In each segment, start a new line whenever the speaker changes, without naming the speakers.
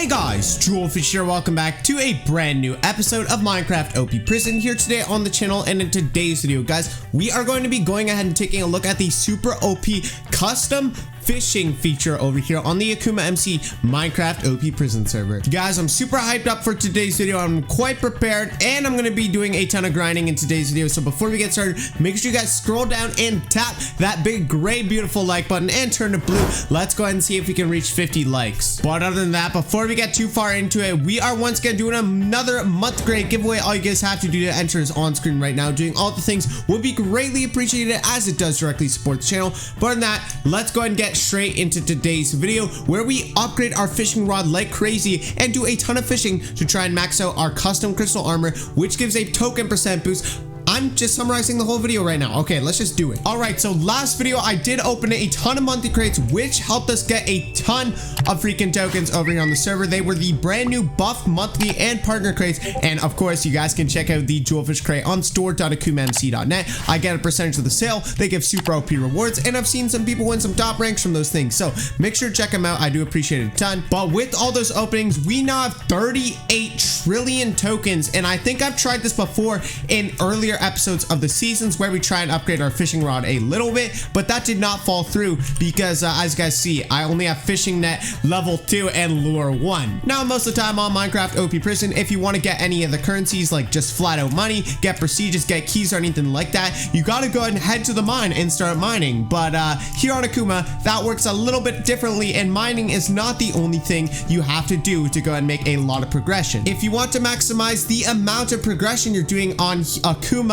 Hey guys, Julfish here, welcome back to a brand new episode of Minecraft OPPrison here today on the channel. And in today's video, guys, we are going to be going ahead and taking a look at the super OP custom fishing feature over here on the AkumaMC Minecraft OPPrison server. Guys, I'm super hyped up for today's video. I'm quite prepared and I'm going to be doing a ton of grinding in today's video. So before we get started, make sure you guys scroll down and tap that big gray beautiful like button and turn to blue. Let's go ahead and see if we can reach 50 likes. But other than that, before we get too far into it, we are once again doing another month grade giveaway. All you guys have to do to enter is on screen right now. Doing all the things would be greatly appreciated as it does directly support the channel. But other than that, let's go ahead and get straight into today's video where we upgrade our fishing rod like crazy and do a ton of fishing to try and max out our custom crystal armor, which gives a token % boost. I'm just summarizing the whole video right now. Okay, let's just do it. All right, so last video I did open a ton of monthly crates, which helped us get a ton of freaking tokens over here on the server. They were the brand new buff monthly and partner crates, and of course you guys can check out the Julfish crate on store.akumamc.net. I get a percentage of the sale. They give super OP rewards, and I've seen some people win some top ranks from those things, so make sure to check them out. I do appreciate it a ton. But with all those openings, we now have 38 trillion tokens, and I think I've tried this before in earlier episodes of the seasons where we try and upgrade our fishing rod a little bit, but that did not fall through because as you guys see, I only have fishing net level 2 and lure 1. Now most of the time on Minecraft OPPrison, if you want to get any of the currencies like just flat out money, get prestiges, get keys or anything like that, you got to go ahead and head to the mine and start mining. But here on Akuma, that works a little bit differently, and mining is not the only thing you have to do to go ahead and make a lot of progression. If you want to maximize the amount of progression you're doing on AkumaMC,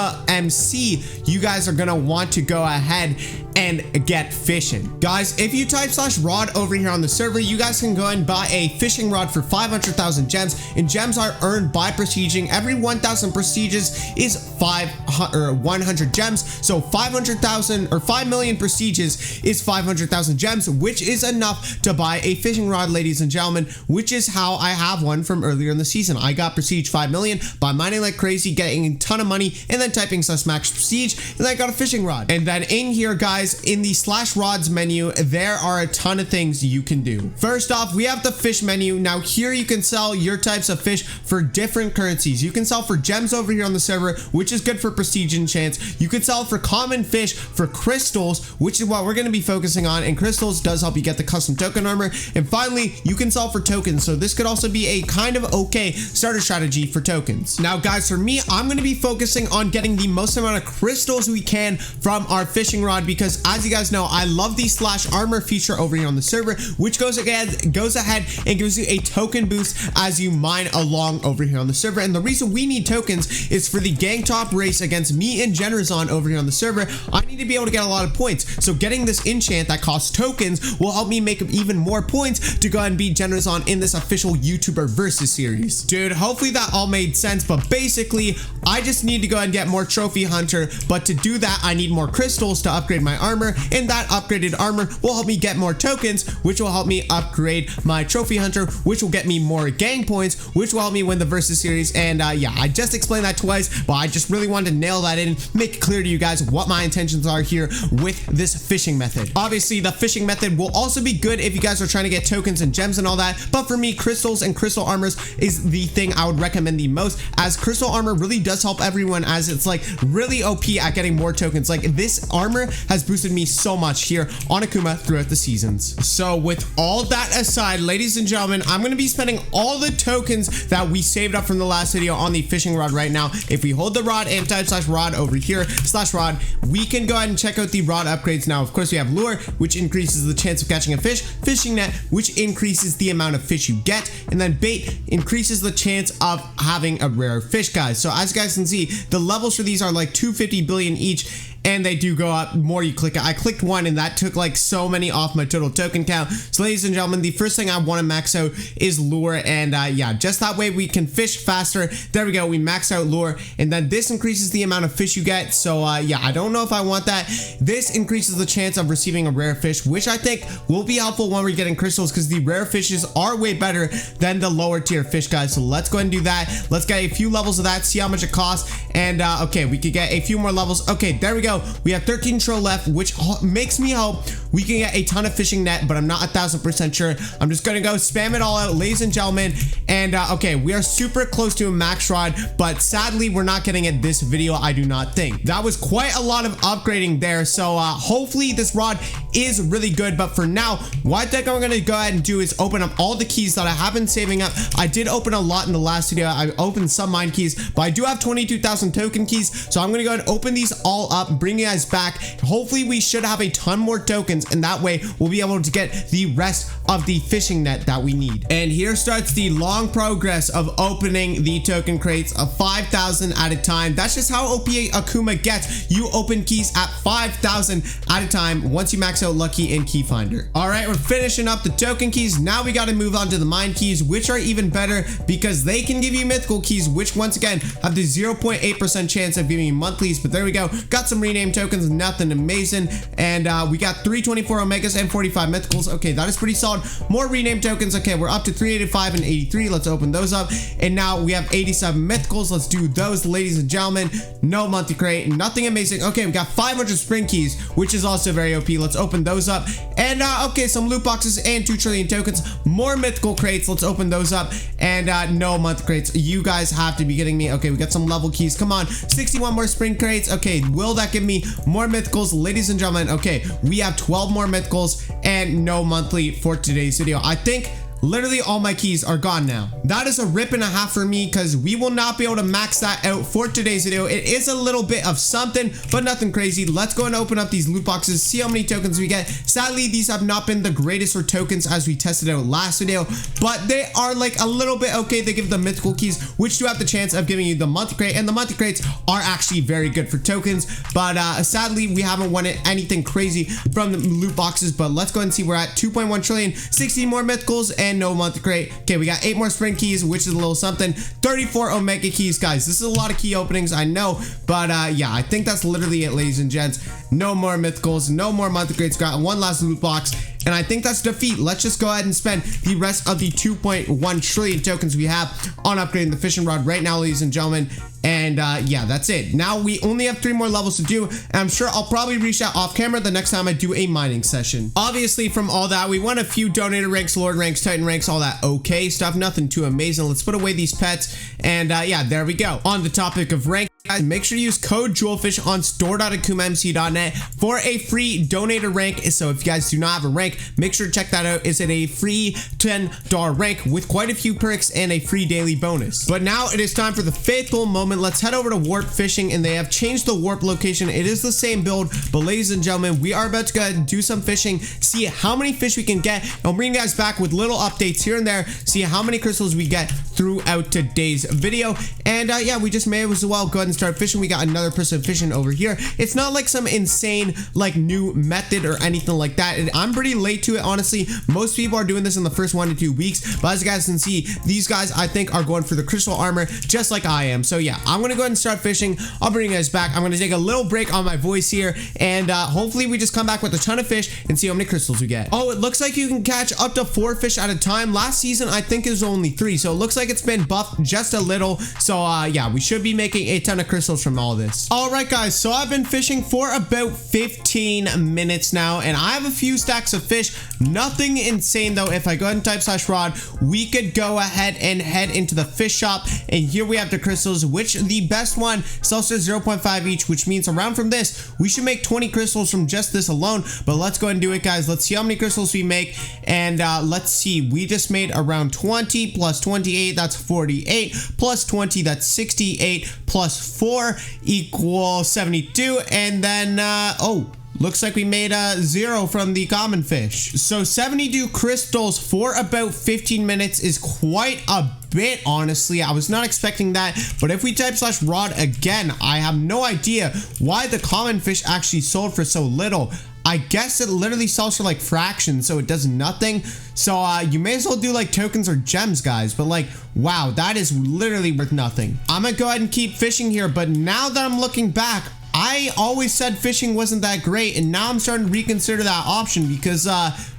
you guys are gonna want to go ahead and get fishing. Guys, if you type /rod over here on the server, you guys can go and buy a fishing rod for 500,000 gems, and gems are earned by prestiging. Every 1,000 prestiges is 100 gems, so 500,000 or 5 million prestiges is 500,000 gems, which is enough to buy a fishing rod, ladies and gentlemen, which is how I have one from earlier in the season. I got prestige 5 million by mining like crazy, getting a ton of money, and then typing /max prestige, and I got a fishing rod. And then in here, guys, in the /rods menu, there are a ton of things you can do. First off, we have the fish menu. Now here you can sell your types of fish for different currencies. You can sell for gems over here on the server, which is good for prestige enchants. You could sell for common fish, for crystals, which is what we're going to be focusing on, and crystals does help you get the custom token armor. And finally, you can sell for tokens, so this could also be a kind of okay starter strategy for tokens. Now guys, for me, I'm going to be focusing on getting the most amount of crystals we can from our fishing rod, because as you guys know, I love the /armor feature over here on the server, which goes ahead and gives you a token boost as you mine along over here on the server. And the reason we need tokens is for the gang top race against me and Generazon over here on the server. I need to be able to get a lot of points, so getting this enchant that costs tokens will help me make even more points to go ahead and beat Generazon in this official YouTuber versus series. Dude, hopefully that all made sense, but basically I just need to go ahead and get more trophy hunter, but to do that I need more crystals to upgrade my armor, and that upgraded armor will help me get more tokens, which will help me upgrade my trophy hunter, which will get me more gang points, which will help me win the versus series. And yeah, I just explained that twice, but I just really wanted to nail that in, make it clear to you guys what my intentions are here with this fishing method. Obviously the fishing method will also be good if you guys are trying to get tokens and gems and all that, but for me, crystals and crystal armors is the thing I would recommend the most, as crystal armor really does help everyone, as it's like really OP at getting more tokens. Like this armor has boosted me so much here on Akuma throughout the seasons. So with all that aside, ladies and gentlemen, I'm going to be spending all the tokens that we saved up from the last video on the fishing rod right now. If we hold the rod and type /rod over here, /rod, we can go ahead and check out the rod upgrades. Now of course we have lure, which increases the chance of catching a fish, fishing net, which increases the amount of fish you get, and then bait increases the chance of having a rare fish, guys. So as you guys can see, the levels for these are like 250 billion each, and they do go up more you click it. I clicked one and that took like so many off my total token count. So ladies and gentlemen, the first thing I want to max out is lure, and yeah, just that way we can fish faster. There we go, we max out lure, and then this increases the amount of fish you get. So yeah, I don't know if I want that. This increases the chance of receiving a rare fish, which I think will be helpful when we're getting crystals, because the rare fishes are way better than the lower tier fish, guys. So let's go ahead and do that. Let's get a few levels of that, see how much it costs, and okay, we could get a few more levels. Okay, there we go. go. We have 13 trill left, which makes me hope we can get a ton of fishing net, but I'm not 1000% sure. I'm just gonna go spam it all out, ladies and gentlemen. And okay, we are super close to a max rod, but sadly we're not getting it this video, I do not think. That was quite a lot of upgrading there, so hopefully this rod is really good. But for now, what I think I'm gonna go ahead and do is open up all the keys that I have been saving up. I did open a lot in the last video. I opened some mine keys, but I do have 22,000 token keys, so I'm gonna go ahead and open these all up, bring you guys back. Hopefully we should have a ton more tokens, and that way we'll be able to get the rest of the fishing net that we need. And here starts the long progress of opening the token crates of 5,000 at a time. That's just how OP Akuma gets. You open keys at 5,000 at a time once you max out lucky and key finder. All right, we're finishing up the token keys. Now we got to move on to the mine keys, which are even better because they can give you mythical keys, which once again have the 0.8% chance of giving you monthlies. But there we go, got some rename tokens, nothing amazing. And we got 324 omegas and 45 mythicals. Okay, that is pretty solid. More rename tokens. Okay, we're up to 385 and 83. Let's open those up. And now we have 87 mythicals. Let's do those, ladies and gentlemen. No monthly crate, nothing amazing. Okay, we got 500 spring keys, which is also very OP. Let's open those up. And okay, some loot boxes and 2 trillion tokens. More mythical crates. Let's open those up. And no month crates. You guys have to be kidding me. Okay, we got some level keys. Come on, 61 more spring crates. Okay, will that give me more mythicals, ladies and gentlemen? Okay, we have 12 more mythicals and no monthly for today's video. I think literally all my keys are gone now. That is a rip and a half for me because we will not be able to max that out for today's video. It is a little bit of something, but nothing crazy. Let's go and open up these loot boxes, see how many tokens we get. Sadly, these have not been the greatest for tokens as we tested out last video, but they are like a little bit okay. They give the mythical keys, which do have the chance of giving you the monthly crate, and the monthly crates are actually very good for tokens. But sadly, we haven't won anything crazy from the loot boxes. But let's go and see. We're at 2.1 trillion, 16 more mythicals, and no monthly crate. Okay, we got 8 more spring keys, which is a little something. 34 omega keys, guys. This is a lot of key openings, I know, but yeah, I think that's literally it, ladies and gents. No more mythicals, no more monthly crates. Got one last loot box, and I think that's defeat. Let's just go ahead and spend the rest of the 2.1 trillion tokens we have on upgrading the fishing rod right now, ladies and gentlemen. And yeah, that's it. Now we only have 3 more levels to do, and I'm sure I'll probably reach out off camera the next time I do a mining session. Obviously, from all that, we won a few donator ranks, lord ranks, titan ranks, all that okay stuff. Nothing too amazing. Let's put away these pets, and yeah, there we go. On the topic of rank, guys, make sure to use code Julfish on store.akumamc.net for a free donator rank. So if you guys do not have a rank, make sure to check that out. It's at a free $10 rank with quite a few perks and a free daily bonus. But now it is time for the faithful moment. Let's head over to warp fishing, and they have changed the warp location. It is the same build, but ladies and gentlemen, we are about to go ahead and do some fishing, see how many fish we can get, and I'll bring you guys back with little updates here and there, see how many crystals we get throughout today's video. And yeah, we just may as well go ahead and start fishing. We got another person fishing over here. It's not like some insane like new method or anything like that. And I'm pretty late to it, honestly. Most people are doing this in the first 1 to 2 weeks, but as you guys can see, these guys I think are going for the crystal armor just like I am. So yeah, I'm gonna go ahead and start fishing. I'll bring you guys back. I'm gonna take a little break on my voice here, and hopefully we just come back with a ton of fish and see how many crystals we get. Oh, it looks like you can catch up to 4 fish at a time. Last season I think it was only 3, so it looks like it's been buffed just a little. So yeah, we should be making a ton of crystals from all this. All right guys, so I've been fishing for about 15 minutes now, and I have a few stacks of fish. Nothing insane though. If I go ahead and type /rod, we could go ahead and head into the fish shop, and here we have the crystals, which the best one sells for 0.5 each, which means around from this we should make 20 crystals from just this alone. But let's go ahead and do it, guys. Let's see how many crystals we make, and let's see, we just made around 20 plus 28, that's 48, plus 20, that's 68, plus 4 equals 72, and then oh, looks like we made a 0 from the common fish. So 72 crystals for about 15 minutes is quite a bit, honestly. I was not expecting that, but if we type /rod again, I have no idea why the common fish actually sold for so little. I guess it literally sells for like fractions, so it does nothing. So you may as well do like tokens or gems, guys. But like, wow, that is literally worth nothing. I'm gonna go ahead and keep fishing here, but now that I'm looking back, I always said fishing wasn't that great, and now I'm starting to reconsider that option because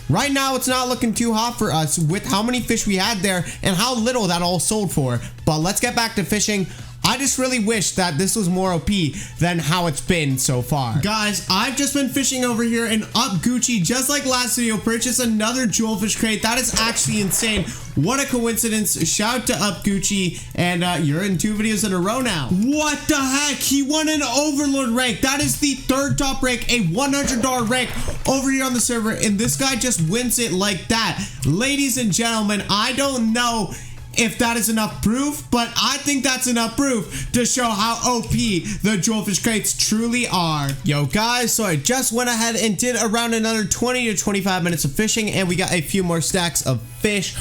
right now it's not looking too hot for us with how many fish we had there and how little that all sold for. But let's get back to fishing. I just really wish that this was more OP than how it's been so far. Guys, I've just been fishing over here and up Gucci, just like last video, purchased another Julfish crate. That is actually insane. What a coincidence. Shout out to Up Gucci, and you're in 2 videos in a row now. What the heck? He won an Overlord rank. That is the 3rd top rank, a $100 rank over here on the server, and this guy just wins it like that. Ladies and gentlemen, I don't know if that is enough proof, but I think that's enough proof to show how OP the Julfish crates truly are. Yo guys, so I just went ahead and did around another 20 to 25 minutes of fishing, and we got a few more stacks of fish.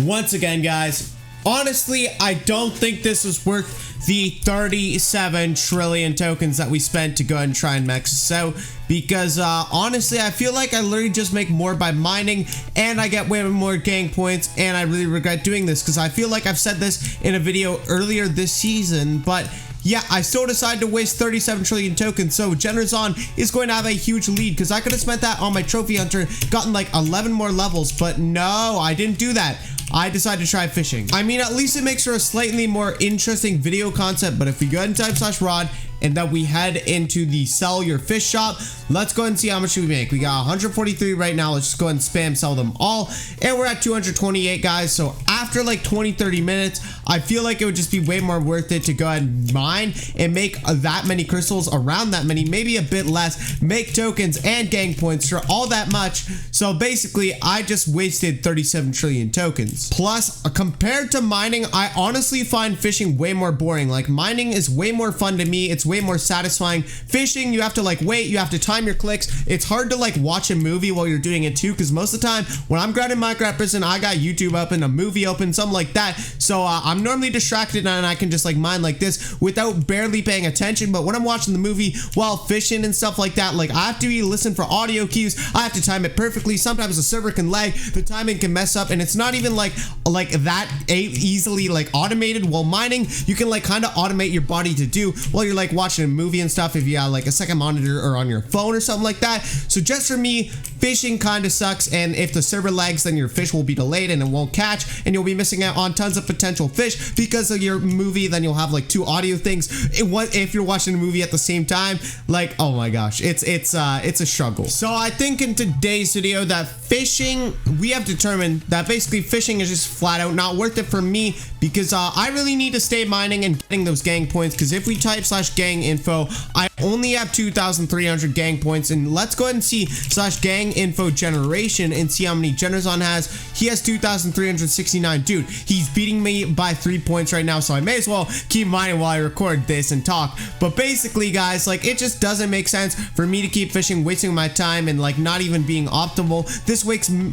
Once again, guys, honestly, I don't think this was worth the 37 trillion tokens that we spent to go ahead and try and max this out, because honestly, I feel like I literally just make more by mining, and I get way more gang points, and I really regret doing this because I feel like I've said this in a video earlier this season, but yeah, I still decided to waste 37 trillion tokens, so Generzon is going to have a huge lead because I could have spent that on my trophy hunter, gotten like 11 more levels, but no, I didn't do that. I decided to try fishing. I mean, at least it makes for a slightly more interesting video concept, but if we go ahead and type /rod and then we head into the sell your fish shop, let's go ahead and see how much we make. We got 143 right now. Let's just go ahead and spam sell them all, and we're at 228, guys. So after like 20-30 minutes, I feel like it would just be way more worth it to go ahead and mine and make that many crystals, around that many, maybe a bit less, make tokens and gang points for all that much. So basically, I just wasted 37 trillion tokens. Plus, compared to mining, I honestly find fishing way more boring. Like, mining is way more fun to me. It's way more satisfying. Fishing, you have to like wait, you have to time your clicks. It's hard to like watch a movie while you're doing it too, because most of the time when I'm grinding OPPrison, I got YouTube open, a movie open, something like that. So I'm normally distracted and I can just like mine like this without barely paying attention. But when I'm watching the movie while fishing and stuff like that, like I have to listen for audio cues. I have to time it perfectly. Sometimes the server can lag, the timing can mess up, and it's not even like that easily like automated. While mining, you can like kind of automate your body to do while you're like watching a movie and stuff, if you have like a second monitor or on your phone or something like that. So just for me, fishing kind of sucks, and if the server lags, then your fish will be delayed and it won't catch, and you'll be missing out on tons of potential fish because of your movie. Then you'll have like 2 audio things if you're watching a movie at the same time. Like, oh my gosh, it's a struggle. So I think in today's video that fishing, we have determined that basically fishing is just flat out not worth it for me, because I really need to stay mining and getting those gang points, because if we type /gang info, I only have 2,300 gang points. And let's go ahead and see /gang info generation and see how many Generzon has. He has 2,369. Dude, he's beating me by 3 points right now, so I may as well keep mining while I record this and talk. But basically, guys, like, it just doesn't make sense for me to keep fishing, wasting my time, and like not even being optimal. This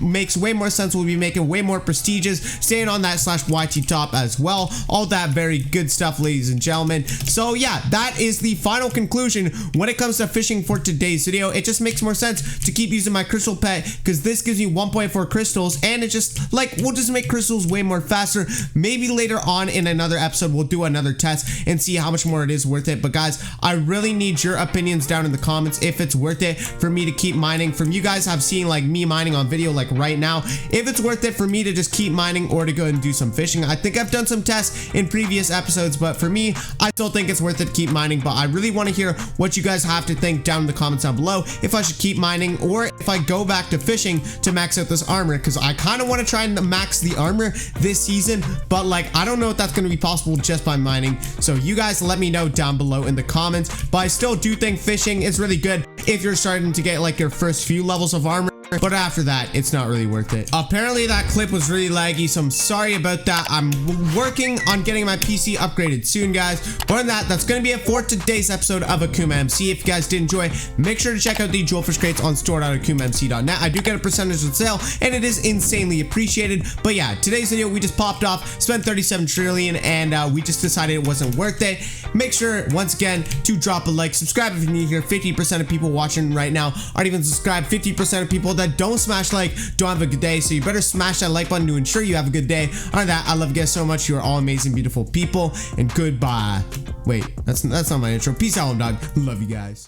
makes way more sense. We'll be making way more prestiges, staying on that /YT top as well. All that very good stuff, ladies and gentlemen. So yeah, that is the final conclusion when it comes to fishing for today's video. It just makes more sense to keep using my crystal pet, because this gives you 1.4 crystals, and it just like, we'll just make crystals way more faster. Maybe later on in another episode we'll do another test and see how much more it is worth it. But guys, I really need your opinions down in the comments if it's worth it for me to keep mining. From you guys have seen like me mining on video like right now, if it's worth it for me to just keep mining or to go and do some fishing. I think I've done some tests in previous episodes, but for me, I still think it's worth it to keep mining. But I really want to hear what you guys have to think down in the comments down below, if I should keep mining or if I go back to fishing to max out this armor, because I kind of want to try and max the armor this season, but like I don't know if that's going to be possible just by mining. So you guys let me know down below in the comments. But I still do think fishing is really good if you're starting to get like your first few levels of armor, but after that, it's not really worth it. Apparently that clip was really laggy, so I'm sorry about that. I'm working on getting my PC upgraded soon, guys. But on that, that's going to be it for today's episode of AkumaMC. If you guys did enjoy, make sure to check out the Julfish crates on store.akumamc.net. I do get a percentage of sale, and it is insanely appreciated. But yeah, today's video, we just popped off, spent 37 trillion, and we just decided it wasn't worth it. Make sure, once again, to drop a like, subscribe if you're new here. 50% of people watching right now aren't even subscribed. 50% of people that don't smash like don't have a good day, so you better smash that like button to ensure you have a good day. On that, I love you guys so much. You are all amazing, beautiful people, and goodbye. Wait, that's not my intro. Peace out, dog. Love you guys.